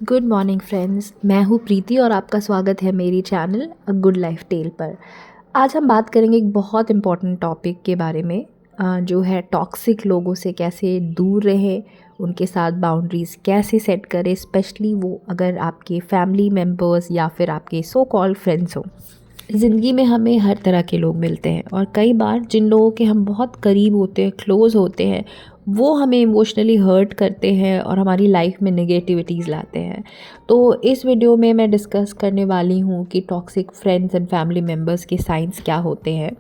Good morning friends, मैं हूँ प्रीति और आपका स्वागत है मेरी channel A Good Life Tale पर। आज हम बात करेंगे एक बहुत इम्पॉर्टेंट टॉपिक के बारे में, जो है टॉक्सिक लोगों से कैसे दूर रहें, उनके साथ बाउंड्रीज़ कैसे सेट करें, स्पेशली वो अगर आपके फैमिली मेम्बर्स या फिर आपके सो कॉल्ड फ्रेंड्स हों। ज़िंदगी में हमें हर तरह के लोग मिलते हैं और कई बार जिन लोगों के हम बहुत करीब होते हैं, क्लोज़ होते हैं, वो हमें इमोशनली हर्ट करते हैं और हमारी लाइफ में नेगेटिविटीज़ लाते हैं। तो इस वीडियो में मैं डिस्कस करने वाली हूँ कि toxic friends and family members के साइंस क्या होते हैं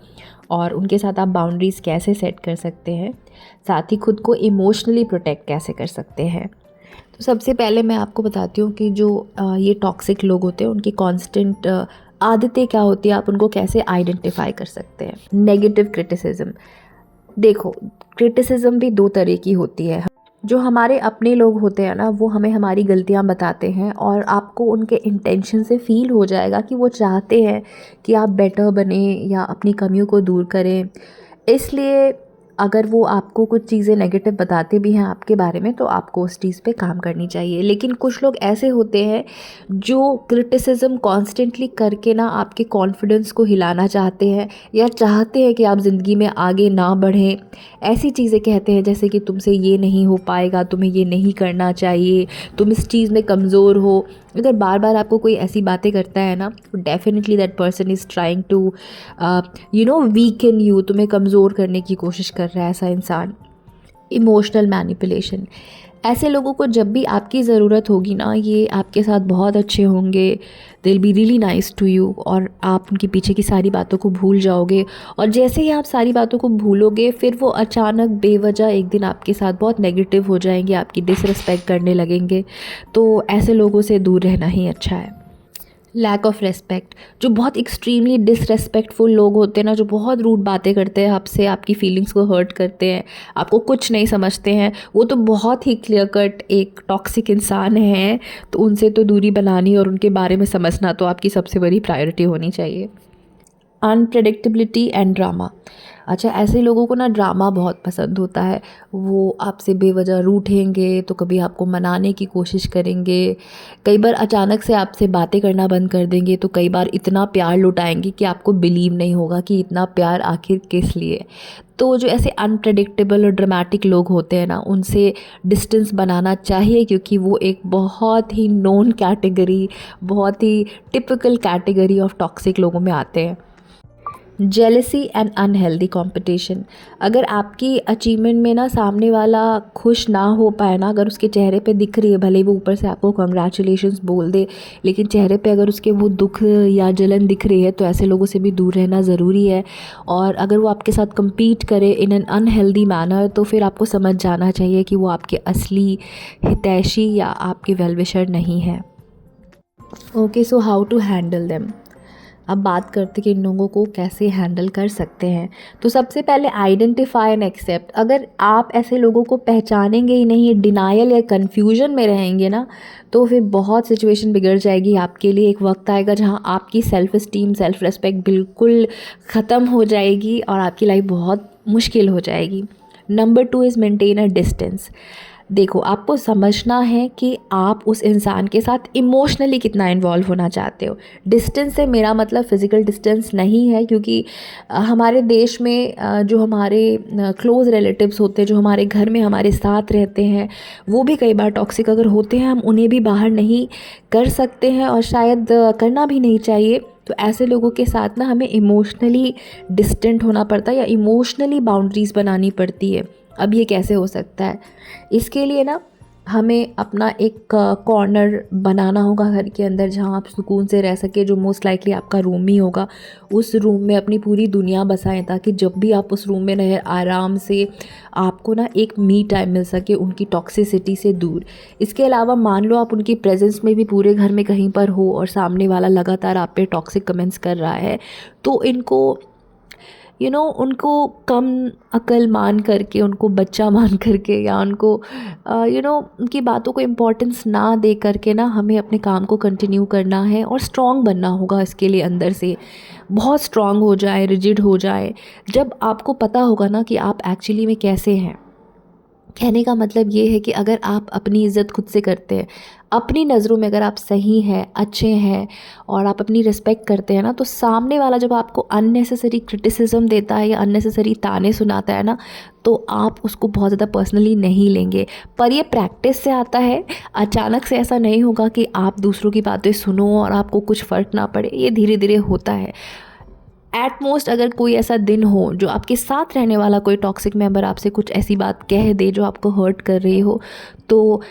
और उनके साथ आप बाउंड्रीज़ कैसे सेट कर सकते हैं, साथ ही खुद को इमोशनली प्रोटेक्ट कैसे कर सकते हैं। तो सबसे पहले मैं आपको बताती हूँ कि जो ये टॉक्सिक लोग होते हैं उनकी कांस्टेंट आदतें क्या होती है, आप उनको कैसे आइडेंटिफाई कर सकते हैं। Negative criticism. देखो, क्रिटिसिज्म भी दो तरह की होती है। जो हमारे अपने लोग होते हैं ना, वो हमें हमारी गलतियां बताते हैं और आपको उनके इंटेंशन से फील हो जाएगा कि वो चाहते हैं कि आप बेटर बने या अपनी कमियों को दूर करें। इसलिए अगर वो आपको कुछ चीज़ें नेगेटिव बताते भी हैं आपके बारे में, तो आपको उस चीज़ पे काम करनी चाहिए। लेकिन कुछ लोग ऐसे होते हैं जो क्रिटिसिज्म कॉन्स्टेंटली करके ना आपके कॉन्फिडेंस को हिलाना चाहते हैं या चाहते हैं कि आप ज़िंदगी में आगे ना बढ़ें। ऐसी चीज़ें कहते हैं जैसे कि तुमसे ये नहीं हो पाएगा, तुम्हें ये नहीं करना चाहिए, तुम इस चीज़ में कमज़ोर हो। अगर बार बार आपको कोई ऐसी बातें करता है ना, तो definitely that person is trying to weaken you, तुम्हें कमज़ोर करने की कोशिश कर रहा है ऐसा इंसान। Emotional manipulation. ऐसे लोगों को जब भी आपकी ज़रूरत होगी ना, ये आपके साथ बहुत अच्छे होंगे, they will be really nice to you, और आप उनके पीछे की सारी बातों को भूल जाओगे। और जैसे ही आप सारी बातों को भूलोगे, फिर वो अचानक बेवजह एक दिन आपके साथ बहुत नेगेटिव हो जाएंगे, आपकी डिसरिस्पेक्ट करने लगेंगे। तो ऐसे लोगों से दूर रहना ही अच्छा है। Lack of respect. जो बहुत एक्सट्रीमली डिसरेस्पेक्टफुल लोग होते हैं ना, जो बहुत रूड बातें करते हैं आपसे, आपकी फीलिंग्स को हर्ट करते हैं, आपको कुछ नहीं समझते हैं, वो तो बहुत ही क्लियर कट एक टॉक्सिक इंसान है। तो उनसे तो दूरी बनानी और उनके बारे में समझना तो आपकी सबसे बड़ी प्रायोरिटी होनी चाहिए। Unpredictability and drama. अच्छा, ऐसे लोगों को ना ड्रामा बहुत पसंद होता है। वो आपसे बेवजह रूठेंगे, तो कभी आपको मनाने की कोशिश करेंगे, कई बार अचानक से आपसे बातें करना बंद कर देंगे, तो कई बार इतना प्यार लुटाएंगे कि आपको बिलीव नहीं होगा कि इतना प्यार आखिर किस लिए। तो जो ऐसे अनप्रेडिक्टेबल और ड्रामेटिक लोग होते हैं ना, उनसे डिस्टेंस बनाना चाहिए, क्योंकि वो एक बहुत ही नोन कैटेगरी, बहुत ही टिपिकल कैटेगरी ऑफ टॉक्सिक लोगों में आते हैं। Jealousy and unhealthy competition. अगर आपकी अचीवमेंट में ना सामने वाला खुश ना हो पाए ना, अगर उसके चेहरे पे दिख रही है, भले ही वो ऊपर से आपको कंग्रेचुलेशंस बोल दे, लेकिन चेहरे पे अगर उसके वो दुख या जलन दिख रही है, तो ऐसे लोगों से भी दूर रहना ज़रूरी है। और अगर वो आपके साथ compete करे इन एन अनहेल्दी मैनर, तो फिर आपको समझ जाना चाहिए कि वो आपके असली हितैषी या आपके वेल विशर नहीं है। Okay, so how to handle them. अब बात करते कि इन लोगों को कैसे हैंडल कर सकते हैं। तो सबसे पहले आइडेंटिफाई एंड एक्सेप्ट। अगर आप ऐसे लोगों को पहचानेंगे ही नहीं, डिनायल या कन्फ्यूजन में रहेंगे ना, तो फिर बहुत सिचुएशन बिगड़ जाएगी आपके लिए। एक वक्त आएगा जहां आपकी सेल्फ इस्टीम, सेल्फ रिस्पेक्ट बिल्कुल ख़त्म हो जाएगी और आपकी लाइफ बहुत मुश्किल हो जाएगी। Number 2 is maintain a distance. देखो, आपको समझना है कि आप उस इंसान के साथ इमोशनली कितना इन्वॉल्व होना चाहते हो। डिस्टेंस से मेरा मतलब फ़िज़िकल डिस्टेंस नहीं है, क्योंकि हमारे देश में जो हमारे क्लोज़ रिलेटिव्स होते हैं, जो हमारे घर में हमारे साथ रहते हैं, वो भी कई बार टॉक्सिक अगर होते हैं, हम उन्हें भी बाहर नहीं कर सकते हैं और शायद करना भी नहीं चाहिए। तो ऐसे लोगों के साथ ना हमें इमोशनली डिस्टेंट होना पड़ता है या इमोशनली बाउंड्रीज़ बनानी पड़ती है। अब ये कैसे हो सकता है? इसके लिए ना हमें अपना एक कॉर्नर बनाना होगा घर के अंदर, जहाँ आप सुकून से रह सके, जो मोस्ट लाइकली आपका रूम ही होगा। उस रूम में अपनी पूरी दुनिया बसाएं, ताकि जब भी आप उस रूम में रहें, आराम से आपको ना एक मी टाइम मिल सके उनकी टॉक्सिसिटी से दूर। इसके अलावा मान लो आप उनकी प्रेजेंस में भी पूरे घर में कहीं पर हो और सामने वाला लगातार आप पे टॉक्सिक कमेंट्स कर रहा है, तो इनको उनको कम अकल मान करके, उनको बच्चा मान करके, या उनको उनकी बातों को इम्पोर्टेंस ना दे करके ना हमें अपने काम को कंटिन्यू करना है और स्ट्रॉन्ग बनना होगा। इसके लिए अंदर से बहुत स्ट्रॉन्ग हो जाए, रिजिड हो जाए। जब आपको पता होगा ना कि आप एक्चुअली में कैसे हैं, कहने का मतलब ये है कि अगर आप अपनी इज़्ज़त खुद से करते हैं, अपनी नज़रों में अगर आप सही हैं, अच्छे हैं और आप अपनी रिस्पेक्ट करते हैं ना, तो सामने वाला जब आपको अननेसेसरी क्रिटिसिज्म देता है या अननेसेसरी ताने सुनाता है ना, तो आप उसको बहुत ज़्यादा पर्सनली नहीं लेंगे। पर ये प्रैक्टिस से आता है, अचानक से ऐसा नहीं होगा कि आप दूसरों की बातें सुनो और आपको कुछ फ़र्क ना पड़े, ये धीरे-धीरे होता है। एट मोस्ट अगर कोई ऐसा दिन हो जो आपके साथ रहने वाला कोई टॉक्सिक मेंबर आपसे कुछ ऐसी बात कह दे जो आपको हर्ट कर रही हो, तो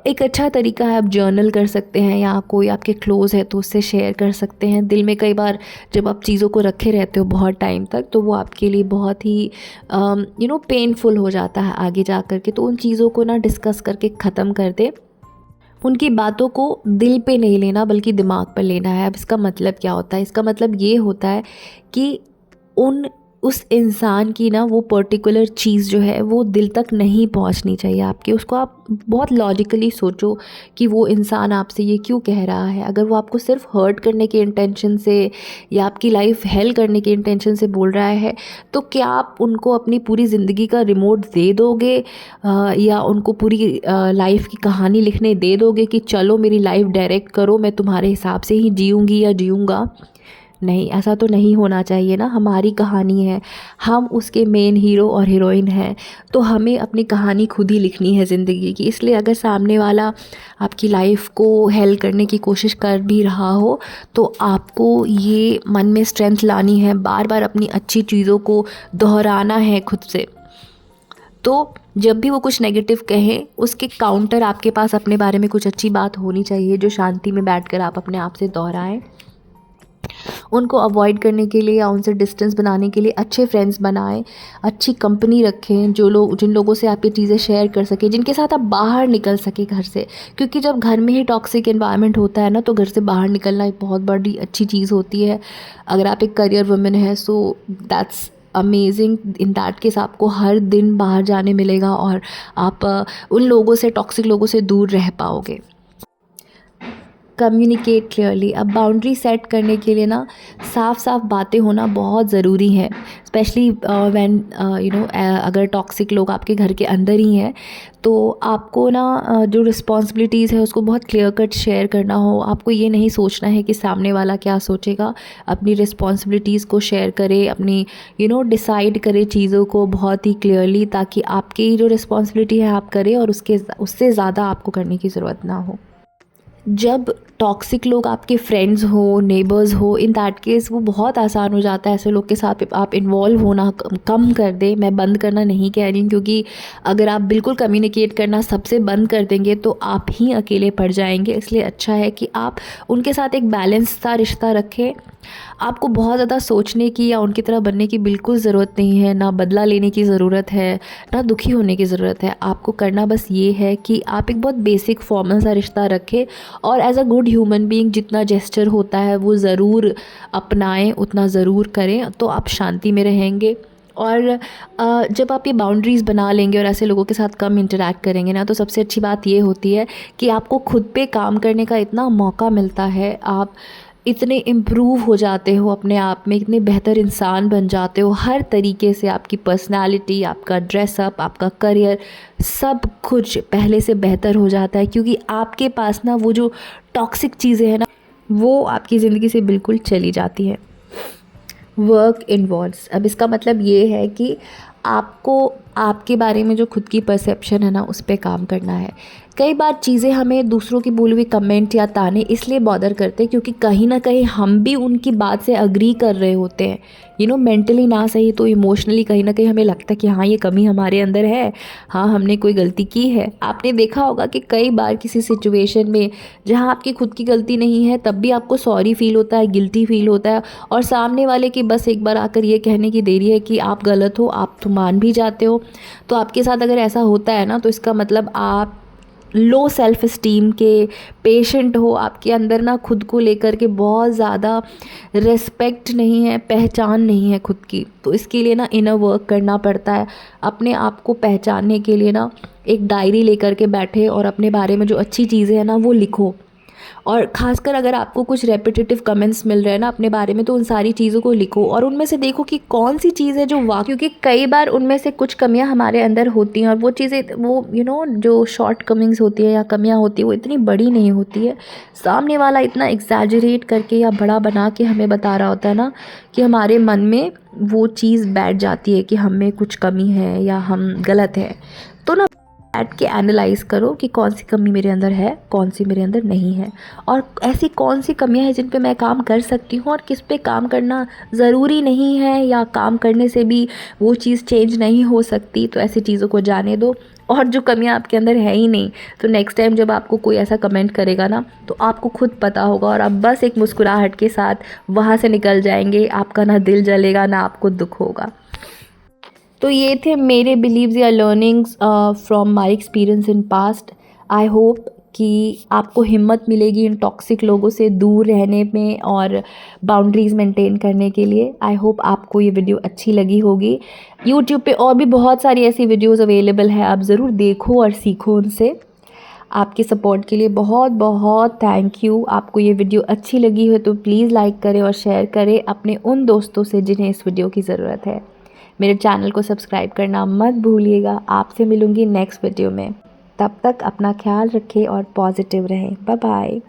एक अच्छा तरीका है, आप जर्नल कर सकते हैं या कोई आपके क्लोज़ है तो उससे शेयर कर सकते हैं। दिल में कई बार जब आप चीज़ों को रखे रहते हो बहुत टाइम तक, तो वो आपके लिए बहुत ही पेनफुल हो जाता है आगे जा कर के। तो उन चीज़ों को ना डिस्कस करके ख़त्म कर दे। उनकी बातों को दिल पे नहीं लेना बल्कि दिमाग पर लेना है। अब इसका मतलब क्या होता है? इसका मतलब ये होता है कि उन उस इंसान की ना वो पर्टिकुलर चीज़ जो है वो दिल तक नहीं पहुंचनी चाहिए आपके। उसको आप बहुत लॉजिकली सोचो कि वो इंसान आपसे ये क्यों कह रहा है। अगर वो आपको सिर्फ हर्ट करने के इंटेंशन से या आपकी लाइफ हेल करने के इंटेंशन से बोल रहा है, तो क्या आप उनको अपनी पूरी ज़िंदगी का रिमोट दे दोगे या उनको पूरी लाइफ की कहानी लिखने दे दोगे कि चलो मेरी लाइफ डायरेक्ट करो, मैं तुम्हारे हिसाब से ही जीऊँगी या जीऊँगा? नहीं, ऐसा तो नहीं होना चाहिए ना। हमारी कहानी है, हम उसके मेन हीरो और हीरोइन हैं, तो हमें अपनी कहानी खुद ही लिखनी है ज़िंदगी की। इसलिए अगर सामने वाला आपकी लाइफ को हेल करने की कोशिश कर भी रहा हो, तो आपको ये मन में स्ट्रेंथ लानी है, बार बार अपनी अच्छी चीज़ों को दोहराना है खुद से। तो जब भी वो कुछ नेगेटिव कहें, उसके काउंटर आपके पास अपने बारे में कुछ अच्छी बात होनी चाहिए जो शांति में बैठकर आप अपने आप से दोहराएं। उनको अवॉइड करने के लिए या उनसे डिस्टेंस बनाने के लिए अच्छे फ्रेंड्स बनाएं, अच्छी कंपनी रखें, जिन लोगों से आप ये चीज़ें शेयर कर सकें, जिनके साथ आप बाहर निकल सकें घर से। क्योंकि जब घर में ही टॉक्सिक एनवायरनमेंट होता है ना, तो घर से बाहर निकलना एक बहुत बड़ी अच्छी चीज़ होती है। अगर आप एक करियर वुमन है, so that's amazing. In that case आपको हर दिन बाहर जाने मिलेगा और आप उन लोगों से, टॉक्सिक लोगों से दूर रह पाओगे। Communicate clearly. अब बाउंड्री सेट करने के लिए ना साफ साफ बातें होना बहुत ज़रूरी है। स्पेशली व्हेन अगर टॉक्सिक लोग आपके घर के अंदर ही हैं, तो आपको ना जो रिस्पॉन्सिबिलिटीज़ है उसको बहुत क्लियर कट शेयर करना हो। आपको ये नहीं सोचना है कि सामने वाला क्या सोचेगा। अपनी रिस्पॉन्सिबिलिटीज़ को शेयर करें, अपनी डिसाइड करें चीज़ों को बहुत ही क्लियरली, ताकि आपकी जो रिस्पॉन्सिबिलिटी है आप करें और उससे ज़्यादा आपको करने की ज़रूरत ना हो। जब टॉक्सिक लोग आपके फ्रेंड्स हो, नेबर्स हो, इन दैट केस वो बहुत आसान हो जाता है ऐसे लोग के साथ आप इन्वॉल्व होना कम कर दें। मैं बंद करना नहीं कह रही, क्योंकि अगर आप बिल्कुल कम्युनिकेट करना सबसे बंद कर देंगे तो आप ही अकेले पड़ जाएंगे। इसलिए अच्छा है कि आप उनके साथ एक बैलेंस सा रिश्ता रखें। आपको बहुत ज़्यादा सोचने की या उनकी तरह बनने की बिल्कुल ज़रूरत नहीं है, ना बदला लेने की ज़रूरत है, ना दुखी होने की ज़रूरत है। आपको करना बस ये है कि आप एक बहुत बेसिक फॉर्मल सा रिश्ता रखें और as a good human being जितना जेस्चर होता है वो ज़रूर अपनाएं, उतना ज़रूर करें, तो आप शांति में रहेंगे। और जब आप ये बाउंड्रीज़ बना लेंगे और ऐसे लोगों के साथ कम इंटरैक्ट करेंगे ना, तो सबसे अच्छी बात ये होती है कि आपको खुद पे काम करने का इतना मौका मिलता है। आप इतने इम्प्रूव हो जाते हो अपने आप में, इतने बेहतर इंसान बन जाते हो हर तरीके से। आपकी पर्सनालिटी, आपका ड्रेसअप, आपका करियर, सब कुछ पहले से बेहतर हो जाता है, क्योंकि आपके पास ना वो जो टॉक्सिक चीज़ें हैं ना, वो आपकी ज़िंदगी से बिल्कुल चली जाती हैं। Work involves. अब इसका मतलब ये है कि आपको आपके बारे में जो खुद की परसेप्शन है ना, उस पे काम करना है। कई बार चीज़ें हमें दूसरों की बोली हुई कमेंट या ताने इसलिए बॉदर करते हैं क्योंकि कहीं ना कहीं हम भी उनकी बात से अग्री कर रहे होते हैं। मेंटली ना सही तो इमोशनली कहीं ना कहीं हमें लगता है कि हाँ, ये कमी हमारे अंदर है, हाँ हमने कोई गलती की है। आपने देखा होगा कि कई बार किसी सिचुएशन में जहाँ आपकी खुद की गलती नहीं है, तब भी आपको सॉरी फील होता है, गिल्टी फील होता है, और सामने वाले की बस एक बार आकर ये कहने की देरी है कि आप गलत हो, आप तो मान भी जाते हो। तो आपके साथ अगर ऐसा होता है ना, तो इसका मतलब आप लो सेल्फ इस्टीम के पेशेंट हो। आपके अंदर ना खुद को लेकर के बहुत ज़्यादा रिस्पेक्ट नहीं है, पहचान नहीं है खुद की। तो इसके लिए ना इनर वर्क करना पड़ता है। अपने आप को पहचानने के लिए ना एक डायरी लेकर के बैठे और अपने बारे में जो अच्छी चीज़ें हैं ना वो लिखो। और ख़ासकर अगर आपको कुछ रेपिटेटिव कमेंट्स मिल रहे हैं ना अपने बारे में, तो उन सारी चीज़ों को लिखो और उनमें से देखो कि कौन सी चीज़ है जो क्योंकि कई बार उनमें से कुछ कमियां हमारे अंदर होती हैं और वो चीज़ें वो जो शॉर्ट कमिंग्स होती है या कमियां होती है वो इतनी बड़ी नहीं होती है। सामने वाला इतना एग्जैजरेट करके या बड़ा बना के हमें बता रहा होता है ना कि हमारे मन में वो चीज़ बैठ जाती है कि हम में कुछ कमी है या हम गलत है। तो ना बैठ के एनालाइज़ करो कि कौन सी कमी मेरे अंदर है, कौन सी मेरे अंदर नहीं है, और ऐसी कौन सी कमियां हैं जिन पे मैं काम कर सकती हूँ और किस पे काम करना ज़रूरी नहीं है या काम करने से भी वो चीज़ चेंज नहीं हो सकती। तो ऐसी चीज़ों को जाने दो, और जो कमियां आपके अंदर है ही नहीं, तो नेक्स्ट टाइम जब आपको कोई ऐसा कमेंट करेगा ना तो आपको खुद पता होगा और आप बस एक मुस्कुराहट के साथ वहाँ से निकल जाएंगे। आपका ना दिल जलेगा ना आपको दुख होगा। तो ये थे मेरे बिलीव्स या learnings from my experience in past. I hope कि आपको हिम्मत मिलेगी इन टॉक्सिक लोगों से दूर रहने में और बाउंड्रीज़ मेंटेन करने के लिए। आई होप आपको ये वीडियो अच्छी लगी होगी। यूट्यूब पे और भी बहुत सारी ऐसी वीडियोस अवेलेबल है, आप ज़रूर देखो और सीखो उनसे। आपके सपोर्ट के लिए बहुत बहुत थैंक यू। आपको ये वीडियो अच्छी लगी हो तो प्लीज़ लाइक करें और शेयर करें अपने उन दोस्तों से जिन्हें इस वीडियो की ज़रूरत है। मेरे चैनल को सब्सक्राइब करना मत भूलिएगा। आपसे मिलूँगी नेक्स्ट वीडियो में। तब तक अपना ख्याल रखें और पॉजिटिव रहें। Bye bye.